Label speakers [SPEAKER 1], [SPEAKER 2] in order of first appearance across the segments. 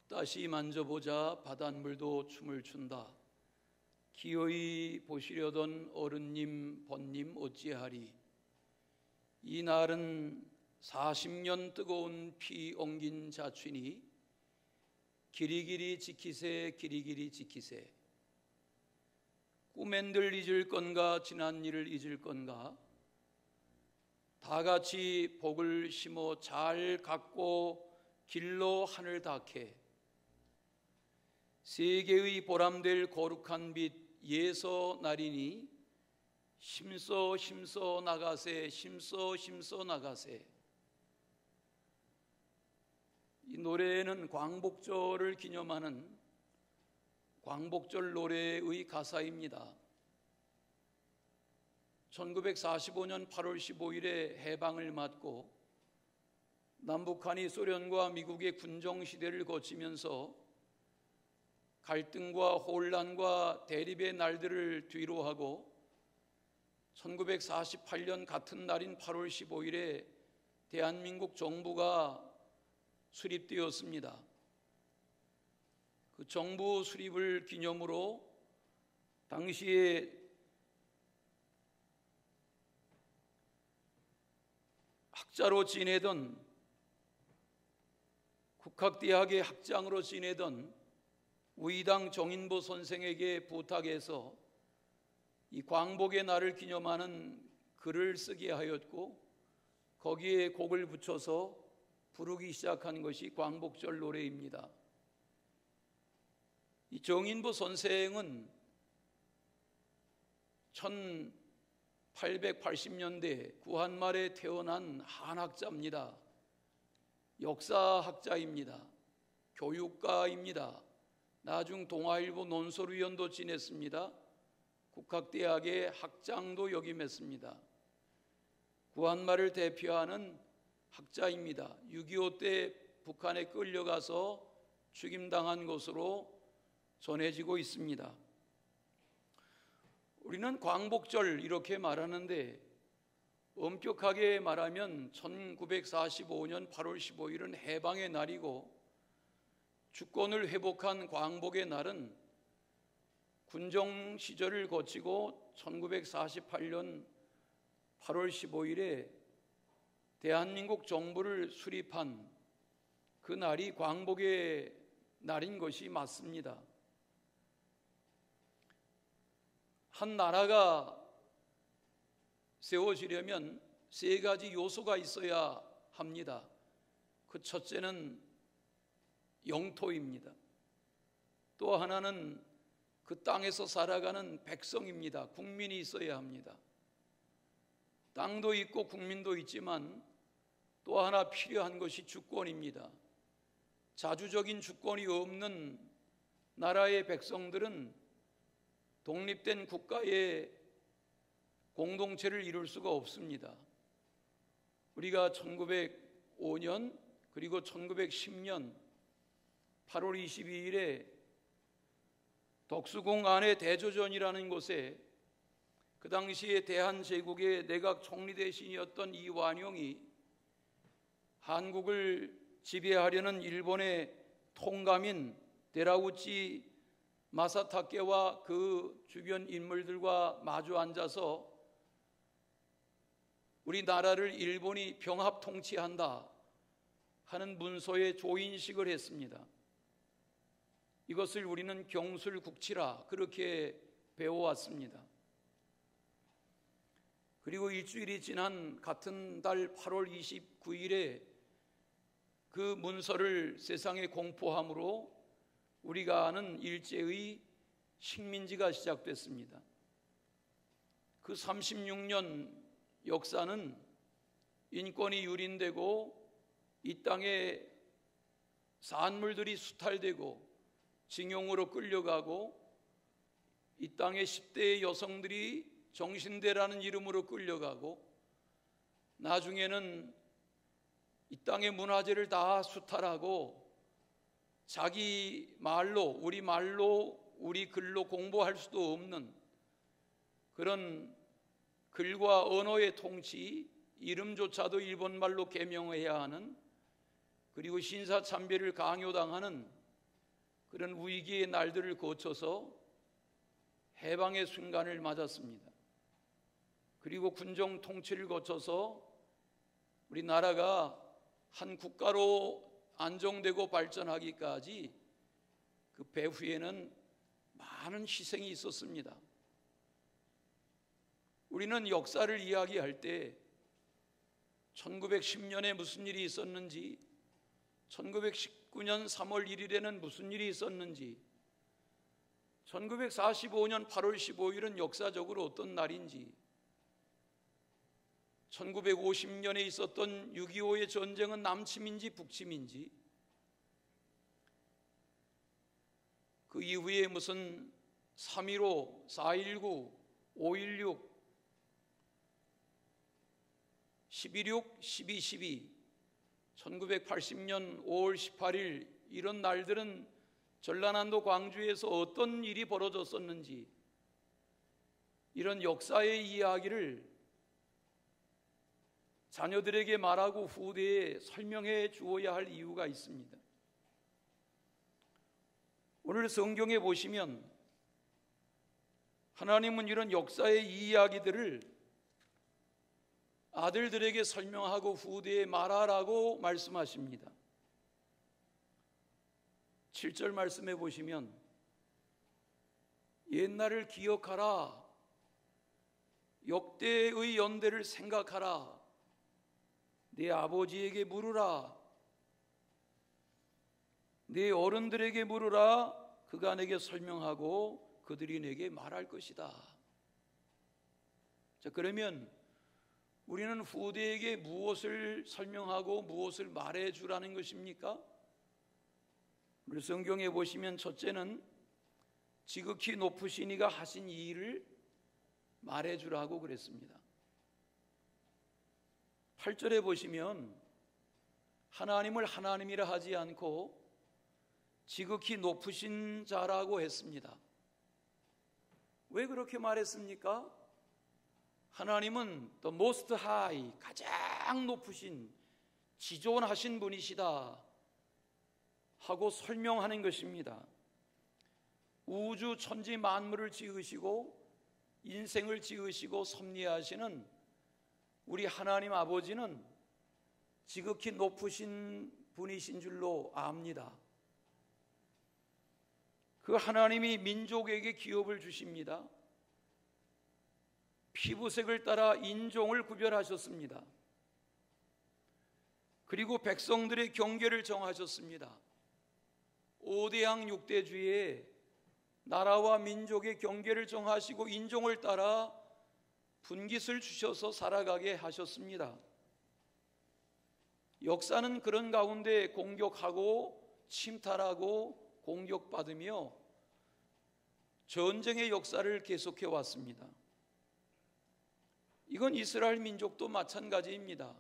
[SPEAKER 1] 다시 만져보자 바닷물도 춤을 춘다. 기어이 보시려던 어른님 번님 어찌하리. 이 날은 40년 뜨거운 피 엉긴 자취니 길이길이 지키세 길이길이 지키세. 꿈엔들 잊을 건가 지난 일을 잊을 건가. 다 같이 복을 심어 잘 갖고 길로 하늘 닿게. 세계의 보람될 거룩한 빛 예서 나리니 심서 심서 나가세 심서 심서 나가세. 이 노래는 광복절을 기념하는 광복절 노래의 가사입니다. 1945년 8월 15일에 해방을 맞고 남북한이 소련과 미국의 군정시대를 거치면서 갈등과 혼란과 대립의 날들을 뒤로하고 1948년 같은 날인 8월 15일에 대한민국 정부가 수립되었습니다. 그 정부 수립을 기념으로 당시에 학자로 지내던 국학대학의 학장으로 지내던 우이당 정인보 선생에게 부탁해서 이 광복의 날을 기념하는 글을 쓰게 하였고 거기에 곡을 붙여서 부르기 시작한 것이 광복절 노래입니다. 이 정인보 선생은 1880년대 구한말에 태어난 한학자입니다. 역사학자입니다. 교육가입니다. 나중 동아일보 논설위원도 지냈습니다. 국학대학의 학장도 역임했습니다. 구한말을 대표하는 학자입니다. 6.25 때 북한에 끌려가서 죽임당한 것으로 전해지고 있습니다. 우리는 광복절 이렇게 말하는데 엄격하게 말하면 1945년 8월 15일은 해방의 날이고 주권을 회복한 광복의 날은 군정 시절을 거치고 1948년 8월 15일에 대한민국 정부를 수립한 그 날이 광복의 날인 것이 맞습니다. 한 나라가 세워지려면 세 가지 요소가 있어야 합니다. 그 첫째는 영토입니다. 또 하나는 그 땅에서 살아가는 백성입니다. 국민이 있어야 합니다. 땅도 있고 국민도 있지만 또 하나 필요한 것이 주권입니다. 자주적인 주권이 없는 나라의 백성들은 독립된 국가의 공동체를 이룰 수가 없습니다. 우리가 1905년 그리고 1910년 8월 22일에 덕수궁 안의 대조전이라는 곳에 그 당시에 대한제국의 내각 총리 대신이었던 이완용이 한국을 지배하려는 일본의 통감인 데라우치 마사타케와 그 주변 인물들과 마주 앉아서 우리나라를 일본이 병합 통치한다 하는 문서에 조인식을 했습니다. 이것을 우리는 경술국치라 그렇게 배워왔습니다. 그리고 일주일이 지난 같은 달 8월 29일에 그 문서를 세상에 공포함으로 우리가 아는 일제의 식민지가 시작됐습니다. 그 36년 역사는 인권이 유린되고 이 땅에 산물들이 수탈되고 징용으로 끌려가고 이 땅의 10대의 여성들이 정신대라는 이름으로 끌려가고 나중에는 이 땅의 문화재를 다 수탈하고 자기 말로 우리 글로 공부할 수도 없는 그런 글과 언어의 통치, 이름조차도 일본말로 개명해야 하는, 그리고 신사참배를 강요당하는 그런 위기의 날들을 거쳐서 해방의 순간을 맞았습니다. 그리고 군정 통치를 거쳐서 우리나라가 한 국가로 안정되고 발전하기까지 그 배후에는 많은 희생이 있었습니다. 우리는 역사를 이야기할 때 1910년에 무슨 일이 있었는지, 1919년 3월 1일에는 무슨 일이 있었는지, 1945년 8월 15일은 역사적으로 어떤 날인지, 1950년에 있었던 6.25의 전쟁은 남침인지 북침인지, 그 이후에 무슨 3.15, 4.19, 5.16, 11.6, 12.12, 1980년 5월 18일 이런 날들은 전라남도 광주에서 어떤 일이 벌어졌었는지, 이런 역사의 이야기를 자녀들에게 말하고 후대에 설명해 주어야 할 이유가 있습니다. 오늘 성경에 보시면 하나님은 이런 역사의 이야기들을 아들들에게 설명하고 후대에 말하라고 말씀하십니다. 7절 말씀해 보시면 옛날을 기억하라, 역대의 연대를 생각하라, 네 아버지에게 물으라, 네 어른들에게 물으라, 그가 내게 설명하고 그들이 내게 말할 것이다. 자, 그러면 우리는 후대에게 무엇을 설명하고 무엇을 말해 주라는 것입니까? 우리 성경에 보시면 첫째는 지극히 높으신 이가 하신 이 일을 말해 주라고 그랬습니다. 8절에 보시면 하나님을 하나님이라 하지 않고 지극히 높으신 자라고 했습니다. 왜 그렇게 말했습니까? 하나님은 the most high, 가장 높으신 지존하신 분이시다 하고 설명하는 것입니다. 우주 천지 만물을 지으시고 인생을 지으시고 섭리하시는 우리 하나님 아버지는 지극히 높으신 분이신 줄로 압니다. 그 하나님이 민족에게 기업을 주십니다. 피부색을 따라 인종을 구별하셨습니다. 그리고 백성들의 경계를 정하셨습니다. 5대양 6대주의 나라와 민족의 경계를 정하시고 인종을 따라 분깃을 주셔서 살아가게 하셨습니다. 역사는 그런 가운데 공격하고 침탈하고 공격받으며 전쟁의 역사를 계속해 왔습니다. 이건 이스라엘 민족도 마찬가지입니다.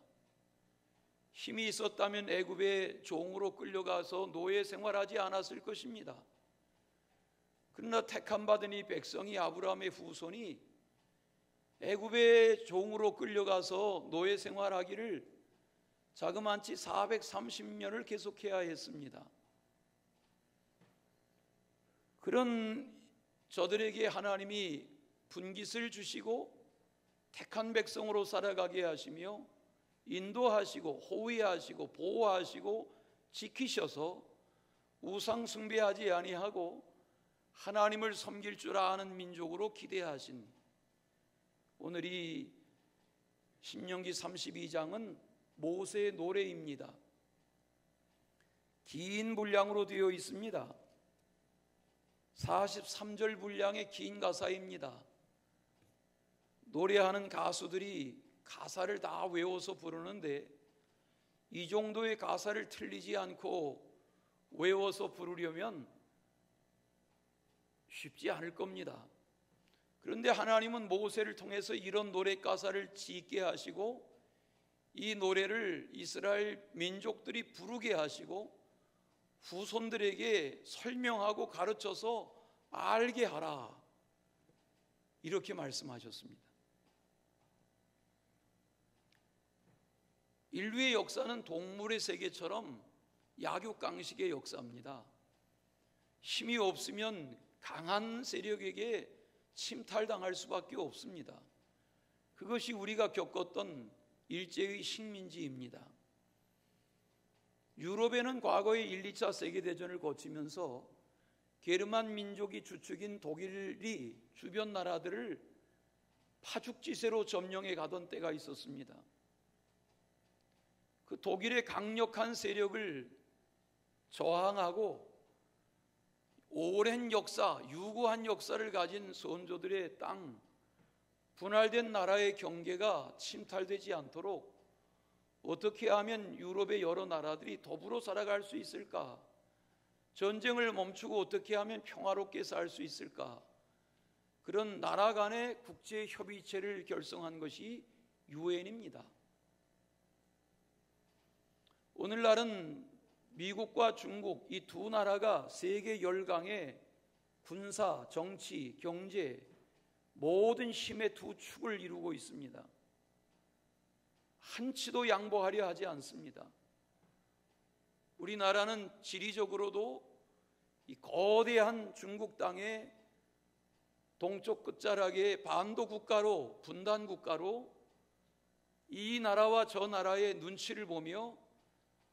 [SPEAKER 1] 힘이 있었다면 애굽의 종으로 끌려가서 노예 생활하지 않았을 것입니다. 그러나 택함받은 이 백성이 아브라함의 후손이 애굽의 종으로 끌려가서 노예 생활하기를 자그만치 430년을 계속해야 했습니다. 그런 저들에게 하나님이 분깃을 주시고 택한 백성으로 살아가게 하시며 인도하시고 호위하시고 보호하시고 지키셔서 우상 숭배하지 아니하고 하나님을 섬길 줄 아는 민족으로 기대하신, 오늘 이 신명기 32장은 모세의 노래입니다. 긴 분량으로 되어 있습니다. 43절 분량의 긴 가사입니다. 노래하는 가수들이 가사를 다 외워서 부르는데 이 정도의 가사를 틀리지 않고 외워서 부르려면 쉽지 않을 겁니다. 그런데 하나님은 모세를 통해서 이런 노래 가사를 짓게 하시고 이 노래를 이스라엘 민족들이 부르게 하시고 후손들에게 설명하고 가르쳐서 알게 하라, 이렇게 말씀하셨습니다. 인류의 역사는 동물의 세계처럼 약육강식의 역사입니다. 힘이 없으면 강한 세력에게 침탈당할 수밖에 없습니다. 그것이 우리가 겪었던 일제의 식민지입니다. 유럽에는 과거에 1, 2차 세계대전을 거치면서 게르만 민족이 주축인 독일이 주변 나라들을 파죽지세로 점령해 가던 때가 있었습니다. 그 독일의 강력한 세력을 저항하고 오랜 역사, 유구한 역사를 가진 선조들의 땅, 분할된 나라의 경계가 침탈되지 않도록 어떻게 하면 유럽의 여러 나라들이 더불어 살아갈 수 있을까? 전쟁을 멈추고 어떻게 하면 평화롭게 살 수 있을까? 그런 나라 간의 국제 협의체를 결성한 것이 유엔입니다. 오늘날은 미국과 중국 이 두 나라가 세계 열강의 군사, 정치, 경제 모든 힘의 두 축을 이루고 있습니다. 한치도 양보하려 하지 않습니다. 우리나라는 지리적으로도 이 거대한 중국 땅의 동쪽 끝자락의 반도 국가로, 분단 국가로 이 나라와 저 나라의 눈치를 보며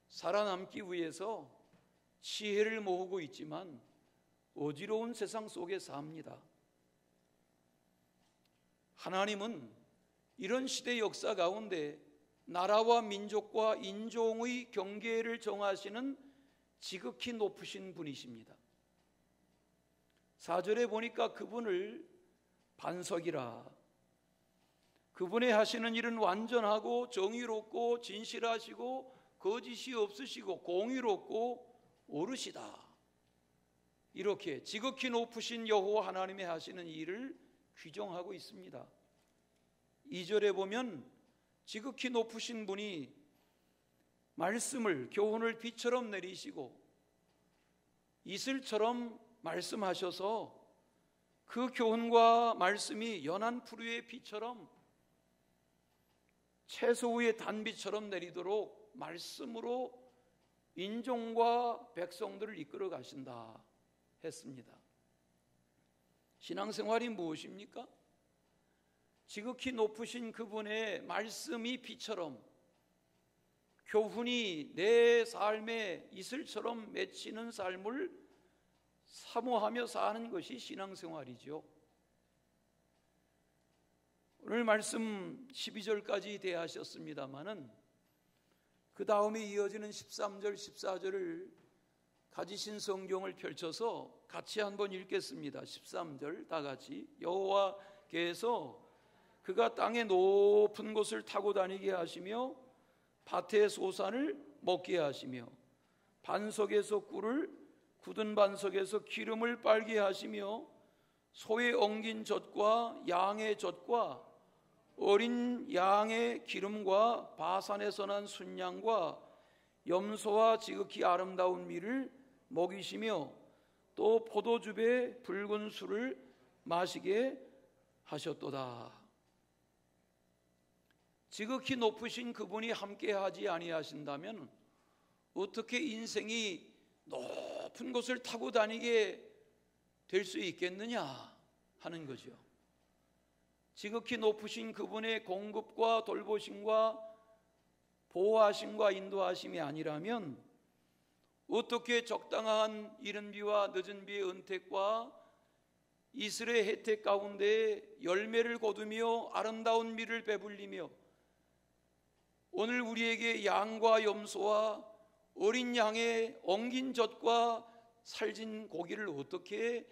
[SPEAKER 1] 살아남기 위해서 지혜를 모으고 있지만 어지러운 세상 속에 삽니다. 하나님은 이런 시대 역사 가운데 나라와 민족과 인종의 경계를 정하시는 지극히 높으신 분이십니다. 4절에 보니까 그분을 반석이라, 그분의 하시는 일은 완전하고 정의롭고 진실하시고 거짓이 없으시고 공의롭고 옳으시다. 이렇게 지극히 높으신 여호와 하나님이 하시는 일을 규정하고 있습니다. 2절에 보면 지극히 높으신 분이 말씀을, 교훈을 비처럼 내리시고 이슬처럼 말씀하셔서 그 교훈과 말씀이 연한 푸르의 비처럼 채소 위에 단비처럼 내리도록 말씀으로 인종과 백성들을 이끌어 가신다 했습니다. 신앙생활이 무엇입니까? 지극히 높으신 그분의 말씀이 비처럼, 교훈이 내 삶에 이슬처럼 맺히는 삶을 사모하며 사는 것이 신앙생활이죠. 오늘 말씀 12절까지 대하셨습니다마는 그 다음에 이어지는 13절, 14절을 가지신 성경을 펼쳐서 같이 한번 읽겠습니다. 13절 다 같이. 여호와께서 그가 땅의 높은 곳을 타고 다니게 하시며 밭의 소산을 먹게 하시며 반석에서 꿀을, 굳은 반석에서 기름을 빨게 하시며 소의 엉긴 젖과 양의 젖과 어린 양의 기름과 바산에서 난 순양과 염소와 지극히 아름다운 밀을 먹이시며 또 포도즙의 붉은 술을 마시게 하셨도다. 지극히 높으신 그분이 함께하지 아니하신다면 어떻게 인생이 높은 곳을 타고 다니게 될 수 있겠느냐 하는 거죠. 지극히 높으신 그분의 공급과 돌보심과 보호하심과 인도하심이 아니라면 어떻게 적당한 이른 비와 늦은 비의 은택과 이슬의 혜택 가운데 열매를 거두며 아름다운 밀을 배불리며 오늘 우리에게 양과 염소와 어린 양의 엉긴 젖과 살진 고기를 어떻게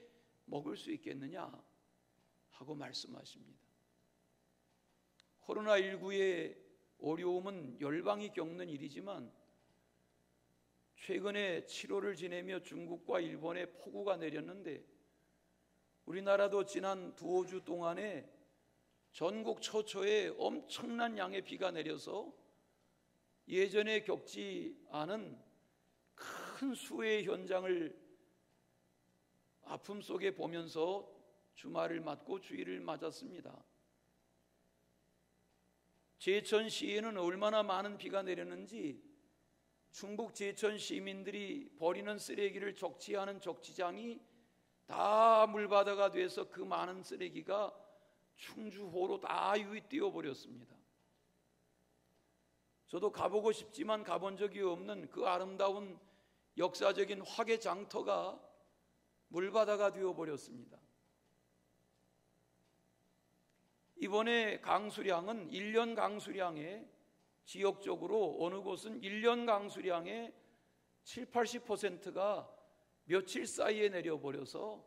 [SPEAKER 1] 먹을 수 있겠느냐 하고 말씀하십니다. 코로나19의 어려움은 열방이 겪는 일이지만 최근에 7월을 지내며 중국과 일본에 폭우가 내렸는데 우리나라도 지난 두어 주 동안에 전국 처처에 엄청난 양의 비가 내려서 예전에 겪지 않은 큰 수해의 현장을 아픔 속에 보면서 주말을 맞고 주일을 맞았습니다. 제천시에는 얼마나 많은 비가 내렸는지 충북 제천 시민들이 버리는 쓰레기를 적치하는 적치장이 다 물바다가 돼서 그 많은 쓰레기가 충주호로 다 유입되어 버렸습니다. 저도 가보고 싶지만 가본 적이 없는 그 아름다운 역사적인 화개장터가 물바다가 되어 버렸습니다. 이번에 강수량은 1년 강수량에 지역적으로 어느 곳은 1년 강수량의 70~80%가 며칠 사이에 내려버려서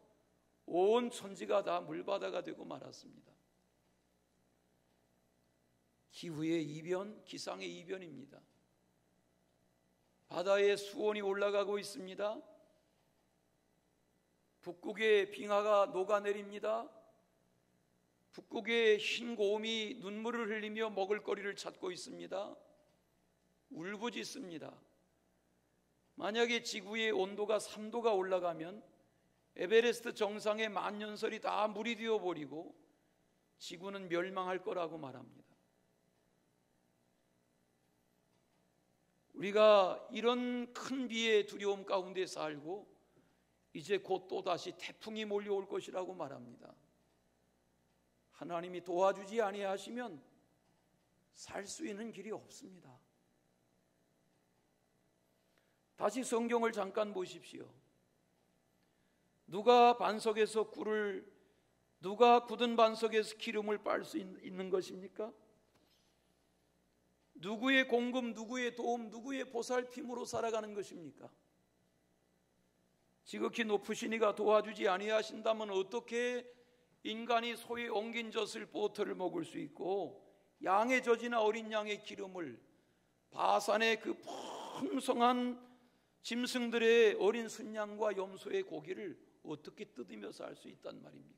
[SPEAKER 1] 온 천지가 다 물바다가 되고 말았습니다. 기후의 이변, 기상의 이변입니다. 바다의 수온이 올라가고 있습니다. 북극의 빙하가 녹아내립니다. 북극의 흰 곰이 눈물을 흘리며 먹을거리를 찾고 있습니다. 울부짖습니다. 만약에 지구의 온도가 3도가 올라가면 에베레스트 정상의 만년설이 다 물이 되어버리고 지구는 멸망할 거라고 말합니다. 우리가 이런 큰 비의 두려움 가운데 살고 이제 곧 또다시 태풍이 몰려올 것이라고 말합니다. 하나님이 도와주지 아니하시면 살 수 있는 길이 없습니다. 다시 성경을 잠깐 보십시오. 누가 굳은 반석에서 기름을 빨 수 있는 것입니까? 누구의 공급, 누구의 도움, 누구의 보살핌으로 살아가는 것입니까? 지극히 높으신 이가 도와주지 아니하신다면 어떻게 인간이 소에 엉긴 젖을 버터를 먹을 수 있고 양의 젖이나 어린 양의 기름을 바산의 그 풍성한 짐승들의 어린 순양과 염소의 고기를 어떻게 뜯으면서 할 수 있단 말입니까?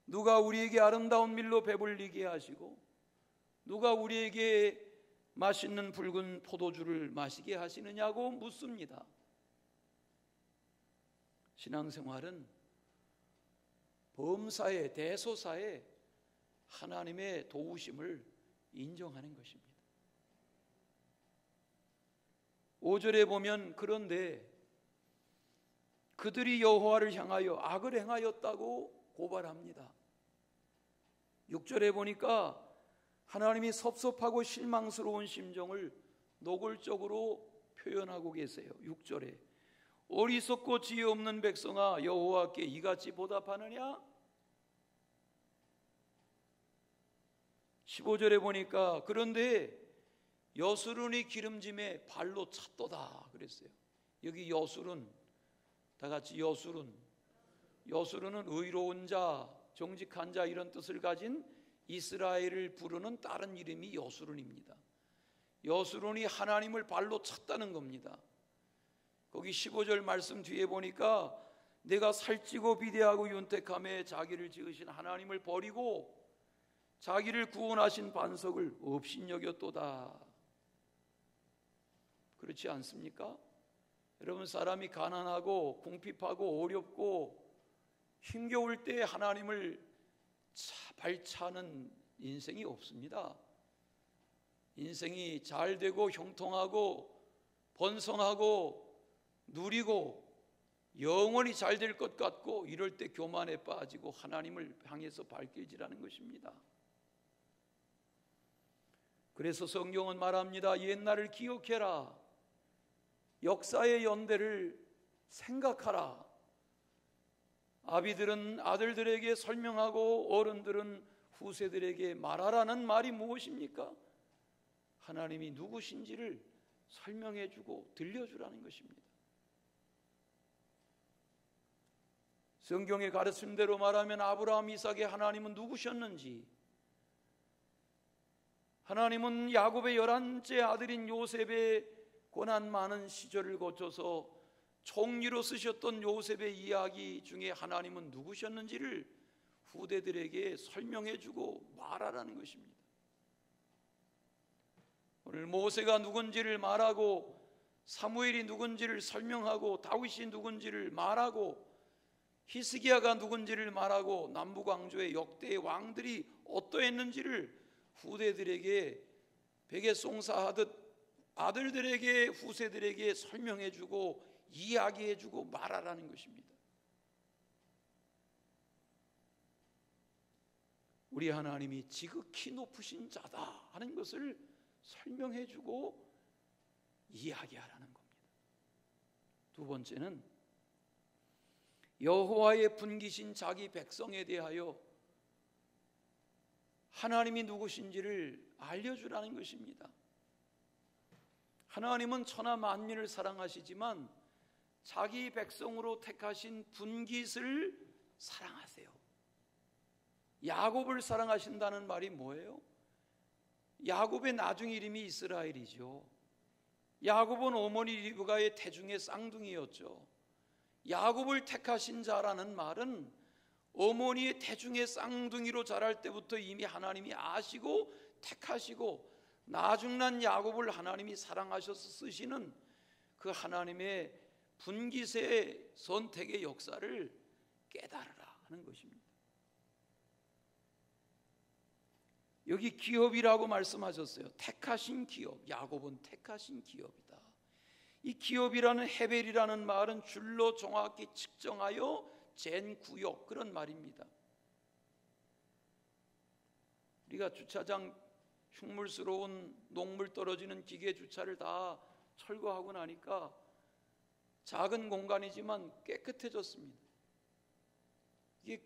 [SPEAKER 1] 누가 우리에게 아름다운 밀로 배불리게 하시고 누가 우리에게 맛있는 붉은 포도주를 마시게 하시느냐고 묻습니다. 신앙생활은 범사에 대소사에 하나님의 도우심을 인정하는 것입니다. 5절에 보면 그런데 그들이 여호와를 향하여 악을 행하였다고 고발합니다. 6절에 보니까 하나님이 섭섭하고 실망스러운 심정을 노골적으로 표현하고 계세요. 6절에 어리석고 지혜 없는 백성아 여호와께 이같이 보답하느냐? 15절에 보니까 그런데 여수론이 기름짐에 발로 찼도다 그랬어요. 여기 여수론, 다 같이 여수론. 여수론은 의로운 자, 정직한 자 이런 뜻을 가진 이스라엘을 부르는 다른 이름이 여수론입니다. 여수론이 하나님을 발로 찼다는 겁니다. 거기 15절 말씀 뒤에 보니까 내가 살찌고 비대하고 윤택함에 자기를 지으신 하나님을 버리고 자기를 구원하신 반석을 업신여겼도다. 그렇지 않습니까? 여러분, 사람이 가난하고 궁핍하고 어렵고 힘겨울 때 하나님을 발차는 인생이 없습니다. 인생이 잘 되고 형통하고 번성하고 누리고 영원히 잘 될 것 같고 이럴 때 교만에 빠지고 하나님을 향해서 발길질하는 것입니다. 그래서 성경은 말합니다. 옛날을 기억해라. 역사의 연대를 생각하라. 아비들은 아들들에게 설명하고 어른들은 후세들에게 말하라는 말이 무엇입니까? 하나님이 누구신지를 설명해주고 들려주라는 것입니다. 성경의 가르침대로 말하면 아브라함, 이삭의 하나님은 누구셨는지, 하나님은 야곱의 11째 아들인 요셉의 고난 많은 시절을 거쳐서 총리로 쓰셨던 요셉의 이야기 중에 하나님은 누구셨는지를 후대들에게 설명해주고 말하라는 것입니다. 오늘 모세가 누군지를 말하고 사무엘이 누군지를 설명하고 다윗이 누군지를 말하고 히스기야가 누군지를 말하고 남북왕조의 역대 왕들이 어떠했는지를 후대들에게 베개송사하듯 아들들에게, 후세들에게 설명해주고 이야기해주고 말하라는 것입니다. 우리 하나님이 지극히 높으신 자다 하는 것을 설명해주고 이야기하라는 겁니다. 두 번째는 여호와의 분기신 자기 백성에 대하여 하나님이 누구신지를 알려주라는 것입니다. 하나님은 천하 만민을 사랑하시지만 자기 백성으로 택하신 분깃을 사랑하세요. 야곱을 사랑하신다는 말이 뭐예요? 야곱의 나중 이름이 이스라엘이죠. 야곱은 어머니 리브가의 태중의 쌍둥이였죠. 야곱을 택하신 자라는 말은 어머니의 태중의 쌍둥이로 자랄 때부터 이미 하나님이 아시고 택하시고 나중난 야곱을 하나님이 사랑하셔서 쓰시는 그 하나님의 분깃의 선택의 역사를 깨달으라 하는 것입니다. 여기 기업이라고 말씀하셨어요. 택하신 기업, 야곱은 택하신 기업이다. 이 기업이라는 헤벨이라는 말은 줄로 정확히 측정하여 잰 구역, 그런 말입니다. 우리가 주차장 흉물스러운 녹물 떨어지는 기계 주차를 다 철거하고 나니까 작은 공간이지만 깨끗해졌습니다. 이게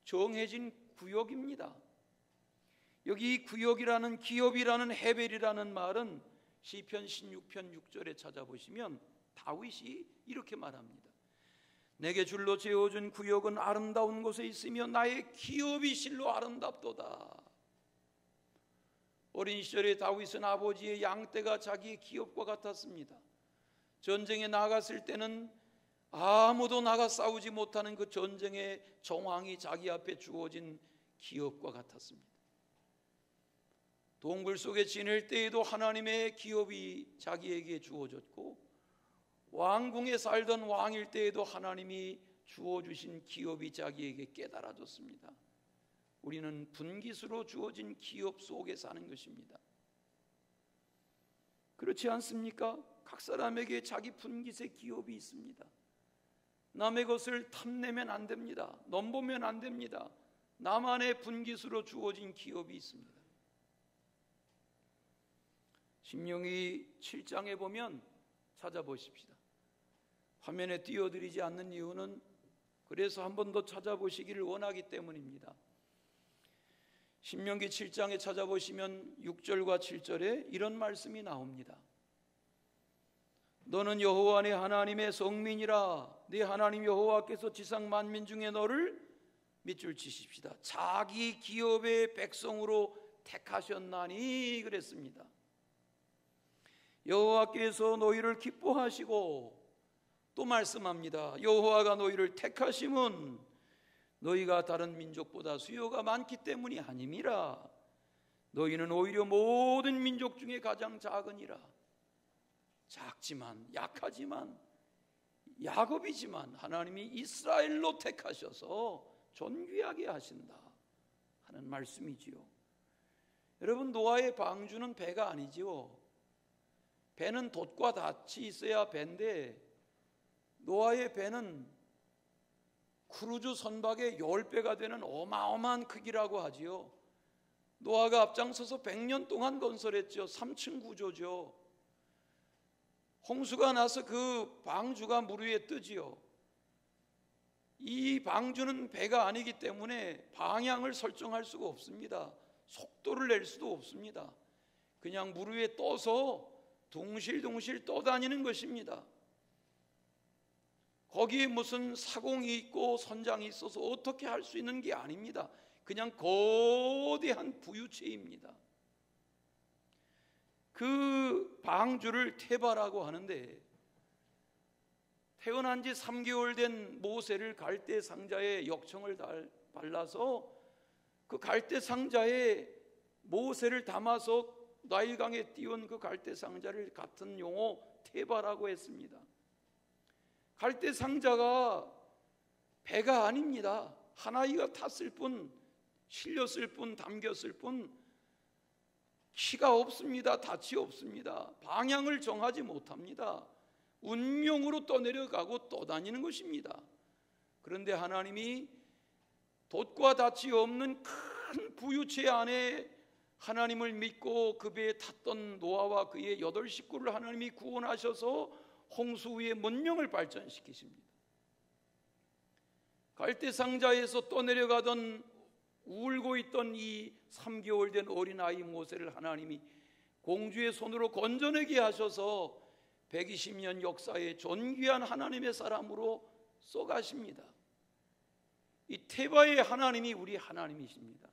[SPEAKER 1] 정해진 구역입니다. 여기 이 구역이라는, 기업이라는, 헤벨이라는 말은 시편 16편 6절에 찾아보시면 다윗이 이렇게 말합니다. 내게 줄로 재어준 구역은 아름다운 곳에 있으며 나의 기업이 실로 아름답도다. 어린 시절에 다윗은 아버지의 양떼가 자기의 기업과 같았습니다. 전쟁에 나갔을 때는 아무도 나가 싸우지 못하는 그 전쟁의 정황이 자기 앞에 주어진 기업과 같았습니다. 동굴 속에 지낼 때에도 하나님의 기업이 자기에게 주어졌고, 왕궁에 살던 왕일 때에도 하나님이 주어주신 기업이 자기에게 깨달아졌습니다. 우리는 분깃으로 주어진 기업 속에 사는 것입니다. 그렇지 않습니까? 각 사람에게 자기 분깃의 기업이 있습니다. 남의 것을 탐내면 안 됩니다. 넘보면 안 됩니다. 나만의 분깃으로 주어진 기업이 있습니다. 신명기 7장에 보면 찾아보십시다. 화면에 띄워드리지 않는 이유는 그래서 한 번 더 찾아보시기를 원하기 때문입니다. 신명기 7장에 찾아보시면 6절과 7절에 이런 말씀이 나옵니다. 너는 여호와 네 하나님의 성민이라. 네 하나님 여호와께서 지상 만민 중에 너를 밑줄 치십시다. 자기 기업의 백성으로 택하셨나니 그랬습니다. 여호와께서 너희를 기뻐하시고 또 말씀합니다. 여호와가 너희를 택하심은 너희가 다른 민족보다 수요가 많기 때문이 아님이라. 너희는 오히려 모든 민족 중에 가장 작으니라. 작지만, 약하지만, 야곱이지만 하나님이 이스라엘로 택하셔서 존귀하게 하신다 하는 말씀이지요. 여러분, 노아의 방주는 배가 아니지요. 배는 돛과 닻이 있어야 배인데 노아의 배는 크루즈 선박의 10배가 되는 어마어마한 크기라고 하지요. 노아가 앞장서서 100년 동안 건설했죠. 3층 구조죠. 홍수가 나서 그 방주가 물 위에 뜨지요. 이 방주는 배가 아니기 때문에 방향을 설정할 수가 없습니다. 속도를 낼 수도 없습니다. 그냥 물 위에 떠서 둥실둥실 떠다니는 것입니다. 거기에 무슨 사공이 있고 선장이 있어서 어떻게 할 수 있는 게 아닙니다. 그냥 거대한 부유체입니다. 그 방주를 테바라고 하는데 태어난 지 3개월 된 모세를 갈대 상자에 역청을 발라서 그 갈대 상자에 모세를 담아서 나일강에 띄운 그 갈대 상자를 같은 용어 테바라고 했습니다. 갈대 상자가 배가 아닙니다. 하나이가 탔을 뿐, 실렸을 뿐, 담겼을 뿐, 키가 없습니다. 닻이 없습니다. 방향을 정하지 못합니다. 운명으로 떠내려가고 떠다니는 것입니다. 그런데 하나님이 돛과 닻이 없는 큰 부유체 안에 하나님을 믿고 그 배에 탔던 노아와 그의 8 식구를 하나님이 구원하셔서 홍수 위에 문명을 발전시키십니다. 갈대상자에서 떠내려가던 울고 있던 이 3개월 된 어린아이 모세를 하나님이 공주의 손으로 건져내게 하셔서 120년 역사의 존귀한 하나님의 사람으로 쏘가십니다. 이 테바의 하나님이 우리 하나님이십니다.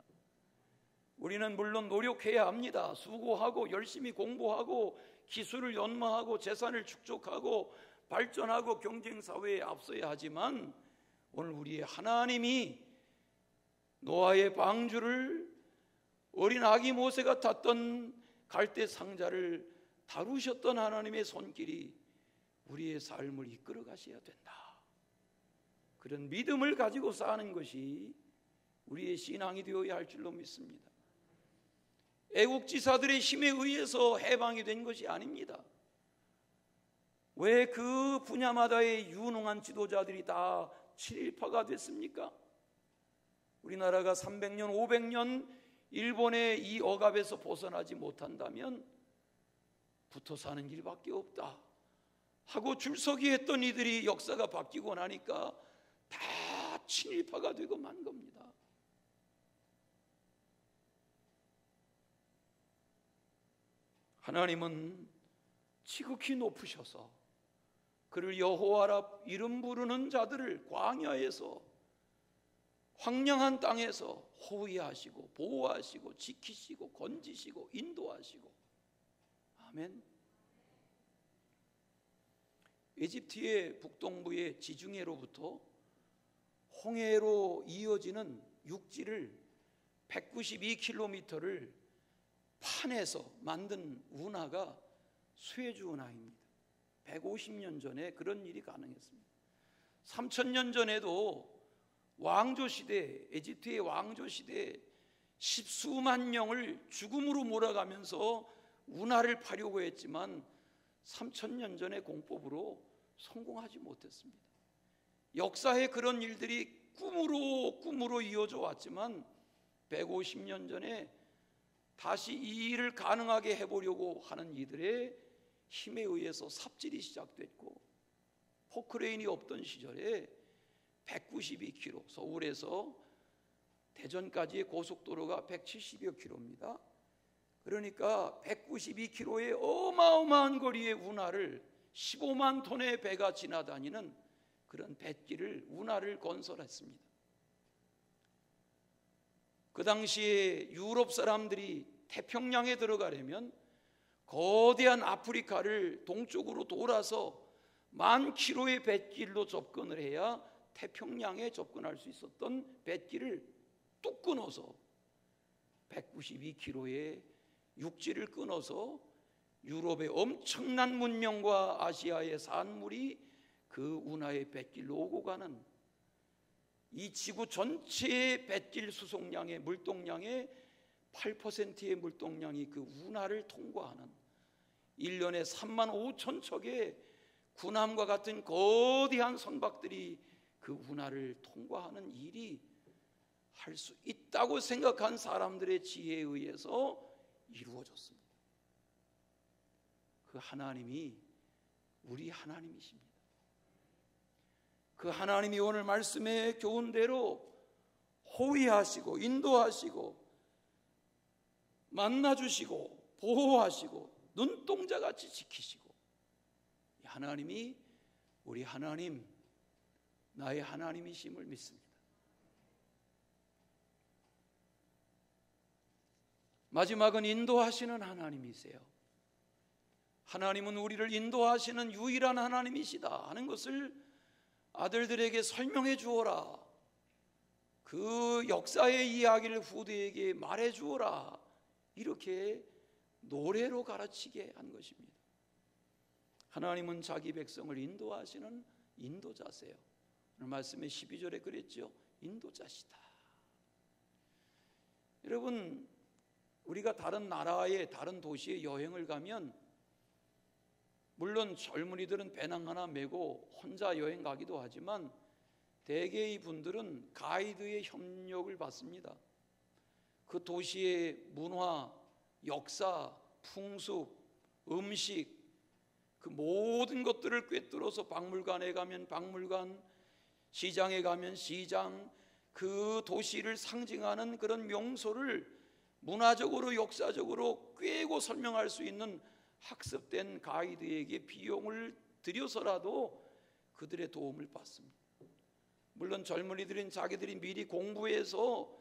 [SPEAKER 1] 우리는 물론 노력해야 합니다. 수고하고 열심히 공부하고 기술을 연마하고 재산을 축적하고 발전하고 경쟁사회에 앞서야 하지만 오늘 우리의 하나님이 노아의 방주를 어린 아기 모세가 탔던 갈대 상자를 다루셨던 하나님의 손길이 우리의 삶을 이끌어 가셔야 된다. 그런 믿음을 가지고 사는 것이 우리의 신앙이 되어야 할 줄로 믿습니다. 애국지사들의 힘에 의해서 해방이 된 것이 아닙니다. 왜 그 분야마다의 유능한 지도자들이 다 친일파가 됐습니까? 우리나라가 300년, 500년 일본의 이 억압에서 벗어나지 못한다면 붙어 사는 길밖에 없다 하고 줄서기 했던 이들이 역사가 바뀌고 나니까 다 친일파가 되고 만 겁니다. 하나님은 지극히 높으셔서 그를 여호와라 이름 부르는 자들을 광야에서 황량한 땅에서 호위하시고 보호하시고 지키시고 건지시고 인도하시고. 아멘. 에집트의 북동부의 지중해로부터 홍해로 이어지는 육지를 192km를 판에서 만든 운하가 수에즈 운하입니다. 150년 전에 그런 일이 가능했습니다. 3000년 전에도 왕조시대, 에집트의 왕조시대에 십수만 명을 죽음으로 몰아가면서 운하를 파려고 했지만 3000년 전의 공법으로 성공하지 못했습니다. 역사에 그런 일들이 꿈으로 이어져 왔지만 150년 전에 다시 이 일을 가능하게 해보려고 하는 이들의 힘에 의해서 삽질이 시작됐고, 포크레인이 없던 시절에 192km, 서울에서 대전까지의 고속도로가 170여 킬로입니다. 그러니까 192km의 어마어마한 거리의 운하를 15만 톤의 배가 지나다니는 그런 뱃길을, 운하를 건설했습니다. 그 당시에 유럽 사람들이 태평양에 들어가려면 거대한 아프리카를 동쪽으로 돌아서 10,000km의 뱃길로 접근을 해야 태평양에 접근할 수 있었던 뱃길을 뚝 끊어서 192km의 육지를 끊어서 유럽의 엄청난 문명과 아시아의 산물이 그 운하의 뱃길로 오고 가는, 이 지구 전체의 뱃길 수송량의 물동량의 8%의 물동량이 그 운하를 통과하는, 1년에 35,000척의 군함과 같은 거대한 선박들이 그 운하를 통과하는 일이 할 수 있다고 생각한 사람들의 지혜에 의해서 이루어졌습니다. 그 하나님이 우리 하나님이십니다. 그 하나님이 오늘 말씀의 교훈대로 호위하시고 인도하시고 만나주시고 보호하시고 눈동자같이 지키시고, 이 하나님이 우리 하나님, 나의 하나님이심을 믿습니다. 마지막은 인도하시는 하나님이세요. 하나님은 우리를 인도하시는 유일한 하나님이시다 하는 것을 아들들에게 설명해 주어라, 그 역사의 이야기를 후대에게 말해 주어라, 이렇게 노래로 가르치게 한 것입니다. 하나님은 자기 백성을 인도하시는 인도자세요. 오늘 말씀의 12절에 그랬죠. 인도자시다. 여러분, 우리가 다른 나라에 다른 도시에 여행을 가면 물론 젊은이들은 배낭 하나 메고 혼자 여행 가기도 하지만 대개의 분들은 가이드의 협력을 받습니다. 그 도시의 문화, 역사, 풍습, 음식 그 모든 것들을 꿰뚫어서 박물관에 가면 박물관, 시장에 가면 시장, 그 도시를 상징하는 그런 명소를 문화적으로 역사적으로 꿰고 설명할 수 있는 학습된 가이드에게 비용을 들여서라도 그들의 도움을 받습니다. 물론 젊은이들은 자기들이 미리 공부해서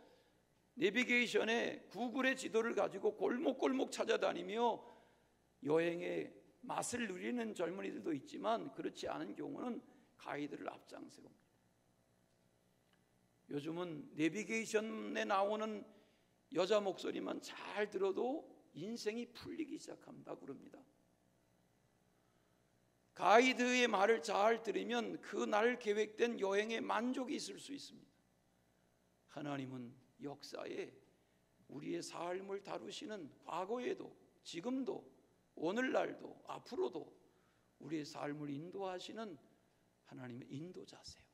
[SPEAKER 1] 내비게이션에 구글의 지도를 가지고 골목골목 찾아다니며 여행의 맛을 누리는 젊은이들도 있지만 그렇지 않은 경우는 가이드를 앞장세웁니다. 요즘은 내비게이션에 나오는 여자 목소리만 잘 들어도 인생이 풀리기 시작한다 그럽니다. 가이드의 말을 잘 들으면 그날 계획된 여행에 만족이 있을 수 있습니다. 하나님은 역사에 우리의 삶을 다루시는 과거에도 지금도 오늘날도 앞으로도 우리의 삶을 인도하시는 하나님의 인도자세요.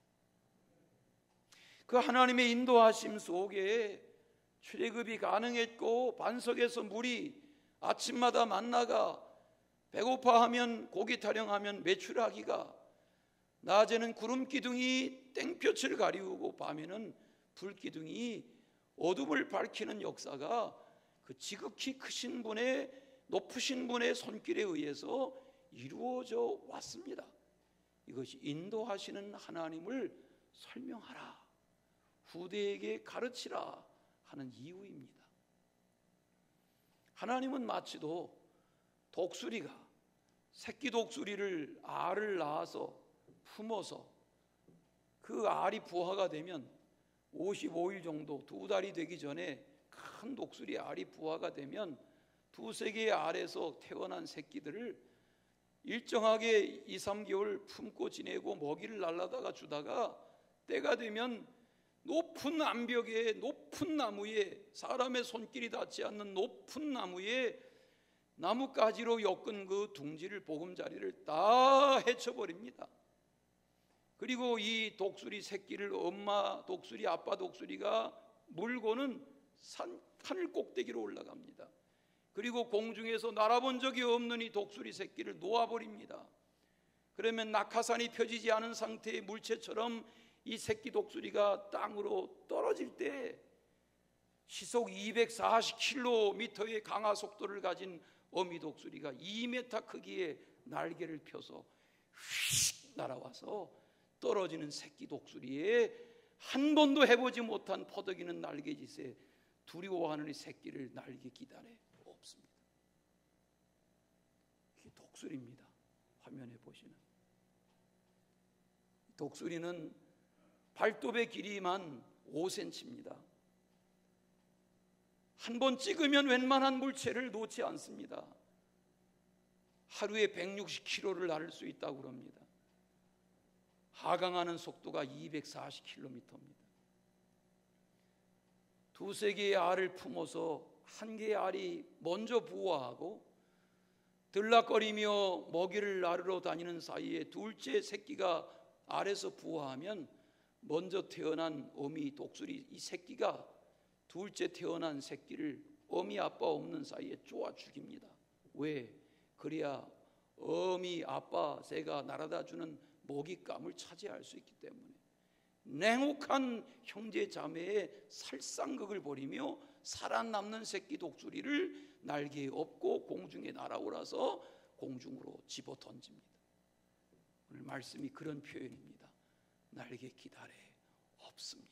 [SPEAKER 1] 그 하나님의 인도하심 속에 출애굽이 가능했고 반석에서 물이 아침마다 만나가 배고파하면 고기 타령하면 메추라기가 낮에는 구름 기둥이 땡볕을 가리우고 밤에는 불 기둥이 어둠을 밝히는 역사가 그 지극히 크신 분의 높으신 분의 손길에 의해서 이루어져 왔습니다. 이것이 인도하시는 하나님을 설명하라, 후대에게 가르치라 하는 이유입니다. 하나님은 마치도 독수리가 새끼 독수리를 알을 낳아서 품어서 그 알이 부화가 되면 55일 정도, 2달이 되기 전에 큰 독수리 알이 부화가 되면 두세 개의 알에서 태어난 새끼들을 일정하게 2-3개월 품고 지내고 먹이를 날라다가 주다가 때가 되면 높은 암벽에 높은 나무에 사람의 손길이 닿지 않는 높은 나무에 나뭇가지로 엮은 그 둥지를 보금자리를 다 헤쳐버립니다. 그리고 이 독수리 새끼를 엄마 독수리 아빠 독수리가 물고는 하늘 꼭대기로 올라갑니다. 그리고 공중에서 날아본 적이 없는 이 독수리 새끼를 놓아버립니다. 그러면 낙하산이 펴지지 않은 상태의 물체처럼 이 새끼 독수리가 땅으로 떨어질 때 시속 240km의 강하 속도를 가진 어미 독수리가 2m 크기의 날개를 펴서 휙 날아와서 떨어지는 새끼 독수리에 한 번도 해보지 못한 퍼덕이는 날개짓에 두려워하는 이 새끼를 날개 기단에 없습니다. 이게 독수리입니다. 화면에 보시는 독수리는 발톱의 길이만 5cm입니다. 한 번 찍으면 웬만한 물체를 놓지 않습니다. 하루에 160km를 날을 수 있다고 합니다. 하강하는 속도가 240km입니다. 두세 개의 알을 품어서 한 개의 알이 먼저 부화하고 들락거리며 먹이를 나르러 다니는 사이에 둘째 새끼가 알에서 부화하면 먼저 태어난 어미 독수리 이 새끼가 둘째 태어난 새끼를 어미 아빠 없는 사이에 쪼아 죽입니다. 왜? 그래야 어미 아빠 새가 날아다 주는 먹잇감을 차지할 수 있기 때문에. 냉혹한 형제 자매의 살상극을 벌이며 살아남는 새끼 독수리를 날개에 업고 공중에 날아올라서 공중으로 집어 던집니다. 오늘 말씀이 그런 표현입니다. 날개 기다래 없습니다.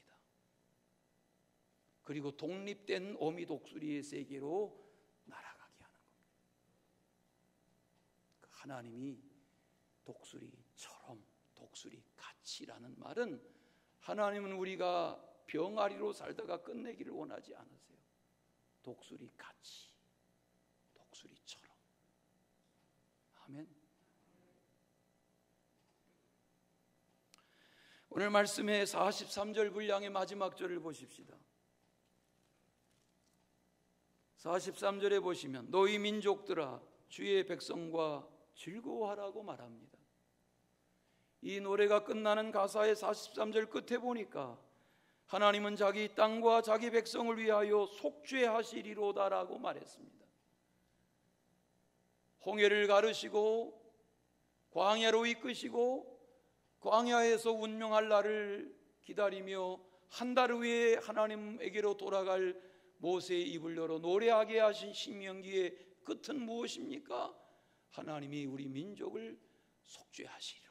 [SPEAKER 1] 그리고 독립된 어미 독수리의 세계로 날아가게 하는 겁니다. 하나님이 독수리처럼 독수리같이라는 말은 하나님은 우리가 병아리로 살다가 끝내기를 원하지 않으세요. 독수리같이, 독수리처럼. 아멘. 오늘 말씀의 43절 분량의 마지막 절을 보십시다. 43절에 보시면 너희 민족들아 주의 백성과 즐거워하라고 말합니다. 이 노래가 끝나는 가사의 43절 끝에 보니까 하나님은 자기 땅과 자기 백성을 위하여 속죄하시리로다라고 말했습니다. 홍해를 가르시고 광야로 이끄시고 광야에서 운명할 날을 기다리며 한 달 후에 하나님에게로 돌아갈 모세의 입을 열어 노래하게 하신 신명기의 끝은 무엇입니까? 하나님이 우리 민족을 속죄하시리로다.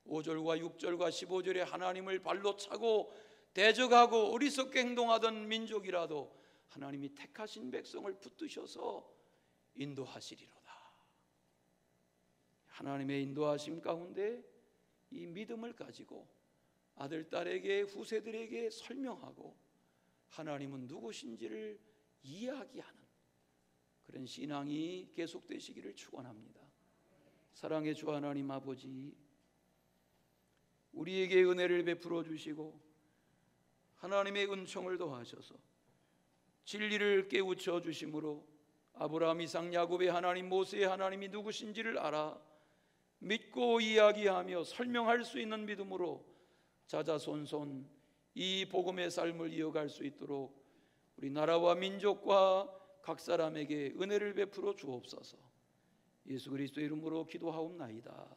[SPEAKER 1] 5절과 6절과 15절에 하나님을 발로 차고 대적하고 어리석게 행동하던 민족이라도 하나님이 택하신 백성을 붙드셔서 인도하시리로다. 하나님의 인도하심 가운데 이 믿음을 가지고 아들, 딸에게, 후세들에게 설명하고 하나님은 누구신지를 이야기하는 그런 신앙이 계속되시기를 축원합니다. 사랑의 주 하나님 아버지, 우리에게 은혜를 베풀어 주시고 하나님의 은총을 더하셔서 진리를 깨우쳐 주심으로 아브라함, 이삭, 야곱의 하나님, 모세의 하나님이 누구신지를 알아 믿고 이야기하며 설명할 수 있는 믿음으로 자자손손 이 복음의 삶을 이어갈 수 있도록 우리 나라와 민족과 각 사람에게 은혜를 베풀어 주옵소서. 예수 그리스도의 이름으로 기도하옵나이다.